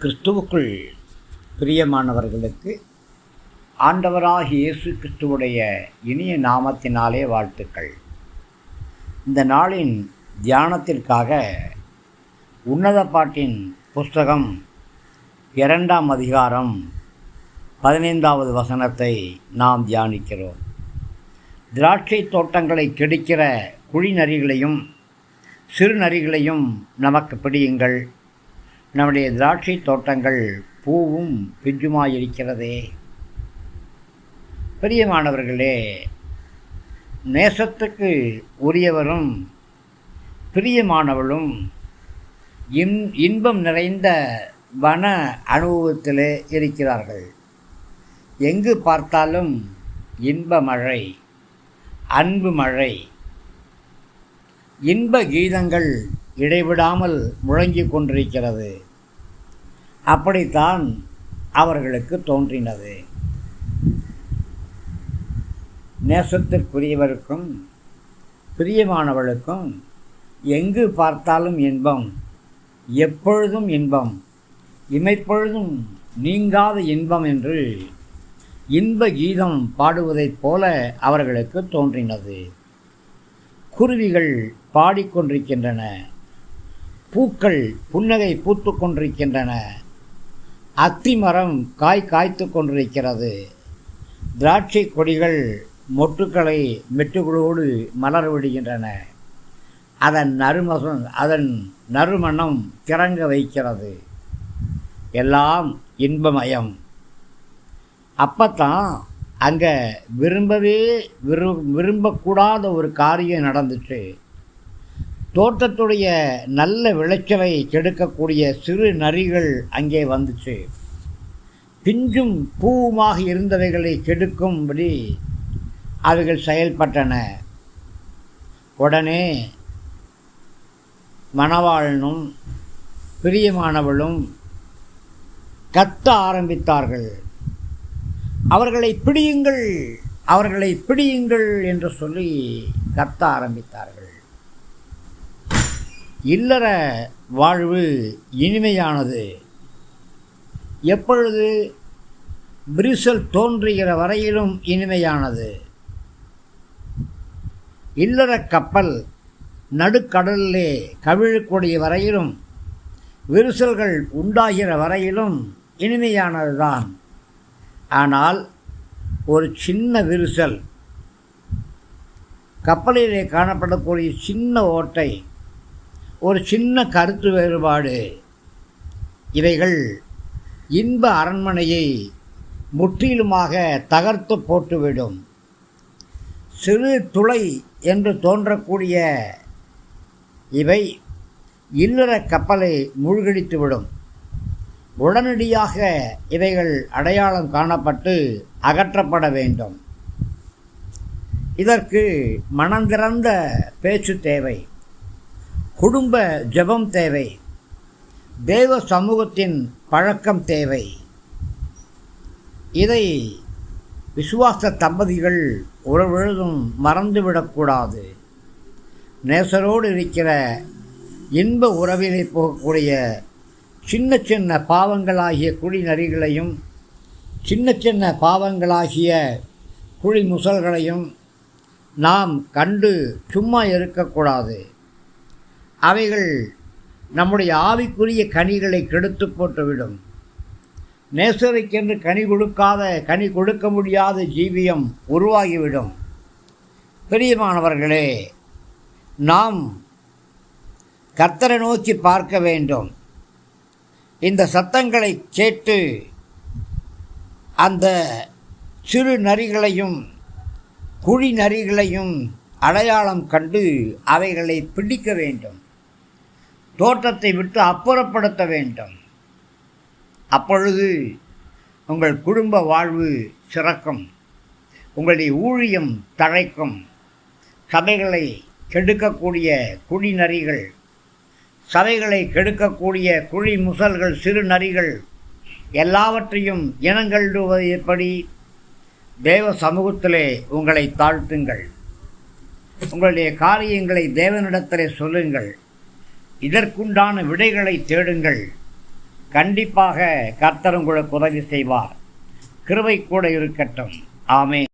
கிறிஸ்துவுக்குள் பிரியமானவர்களுக்கு ஆண்டவராகிய இயேசு கிறிஸ்துவுடைய இனிய நாமத்தினாலே வாழ்த்துக்கள். இந்த நாளின் தியானத்திற்காக உன்னத பாட்டின் புஸ்தகம் 2ஆம் அதிகாரம் 15வது வசனத்தை நாம் தியானிக்கிறோம். திராட்சை தோட்டங்களை கெடுக்கிற குழிநரிகளையும் சிறுநரிகளையும் நமக்கு பிடியுங்கள். நம்முடைய திராட்சை தோட்டங்கள் பூவும் பிஞ்சுமாயிருக்கிறதே. பிரியமானவர்களே, நேசத்துக்கு உரியவரும் பிரியமானவளும் இன்பம் நிறைந்த வன அனுபவத்திலே இருக்கிறார்கள். எங்கு பார்த்தாலும் இன்ப மழை, அன்பு மழை, இன்ப கீதங்கள் இடைவிடாமல் முழங்கிக் கொண்டிருக்கிறது. அப்படித்தான் அவர்களுக்கு தோன்றினது. நேசத்திற்குரியவருக்கும் பிரியமானவளுக்கும் எங்கு பார்த்தாலும் இன்பம், எப்பொழுதும் இன்பம், இமைப்பொழுதும் நீங்காத இன்பம் என்று இன்ப கீதம் பாடுவதைப் போல அவர்களுக்கு தோன்றினது. குருவிகள் பாடிக்கொண்டிருக்கின்றன, பூக்கள் புன்னகை பூத்து கொண்டிருக்கின்றன, அத்திமரம் காய் காய்த்து கொண்டிருக்கிறது, திராட்சை கொடிகள் மொட்டுக்களை மெட்டுகளோடு மலர் விடுகின்றன, அதன் நறுமணம் கிறங்க வைக்கிறது. எல்லாம் இன்பமயம். அப்பத்தான் அங்கே விரும்பக்கூடாத ஒரு காரியம் நடந்துச்சு. தோட்டத்துடைய நல்ல விளைச்சலை கெடுக்கக்கூடிய சிறு நரிகள் அங்கே வந்துச்சு. பிஞ்சும் பூவுமாக இருந்தவைகளை கெடுக்கும்படி அவைகள் செயல்பட்டன. உடனே மணவாளனும் பிரியமானவளும் கத்த ஆரம்பித்தார்கள். அவர்களை பிடியுங்கள், அவர்களை பிடியுங்கள் என்று சொல்லி கத்த ஆரம்பித்தார்கள். இல்லற வாழ்வு இனிமையானது. எப்பொழுது விரிசல் தோன்றுகிற வரையிலும் இனிமையானது. இல்லற கப்பல் நடுக்கடலிலே கவிழக்கூடிய வரையிலும், விரிசல்கள் உண்டாகிற வரையிலும் இனிமையானதுதான். ஆனால் ஒரு சின்ன விரிசல், கப்பலிலே காணப்படக்கூடிய சின்ன ஓட்டை, ஒரு சின்ன கருத்து வேறுபாடு, இவைகள் இன்ப அரண்மனையை முற்றிலுமாக தகர்த்து போட்டுவிடும். சிறு துளை என்று தோன்றக்கூடிய இவை இல்லற கப்பலை மூழ்கடித்துவிடும். உடனடியாக இவைகள் அடையாளம் காணப்பட்டு அகற்றப்பட வேண்டும். இதற்கு மனந்திறந்த பேச்சு தேவை, குடும்ப ஜெபம் தேவை, தேவ சமூகத்தின் பழக்கம் தேவை. இதை விசுவாச தம்பதிகள் ஒருவொழுதும் மறந்துவிடக்கூடாது. நேசரோடு இருக்கிற இன்ப உறவிலே போகக்கூடிய சின்ன சின்ன பாவங்களாகிய குழி நரிகளையும் சின்ன சின்ன பாவங்களாகிய குழி முசல்களையும் நாம் கண்டு சும்மா இருக்கக்கூடாது. அவைகள் நம்முடைய ஆவிக்குரிய கனிகளை கெடுத்து போட்டுவிடும். நேசருக்கென்று கனி கொடுக்க முடியாத ஜீவியம் உருவாகிவிடும். பிரியமானவர்களே, நாம் கர்த்தரை நோக்கி பார்க்க வேண்டும். இந்த சத்தங்களை கேட்டு அந்த சிறு நரிகளையும் குழி நரிகளையும் அடையாளம் கண்டு அவைகளை பிடிக்க வேண்டும். தோட்டத்தை விட்டு அப்புறப்படுத்த வேண்டும். அப்பொழுது உங்கள் குடும்ப வாழ்வு சிறக்கும், உங்களுடைய ஊழியம் தழைக்கும். சபைகளை கெடுக்கக்கூடிய குழி நரிகள், சபைகளை கெடுக்கக்கூடிய குழி முசல்கள், சிறு நரிகள் எல்லாவற்றையும் இனங்கள்டுவது எப்படி? தேவ சமூகத்திலே உங்களை தாழ்த்துங்கள். உங்களுடைய காரியங்களை தேவனிடத்திலே சொல்லுங்கள். இதற்குண்டான விடைகளை தேடுங்கள். கண்டிப்பாக கர்த்தர் உங்களுக்கு உதவி செய்வார். கிருபை கூட இருக்கட்டும். ஆமென்.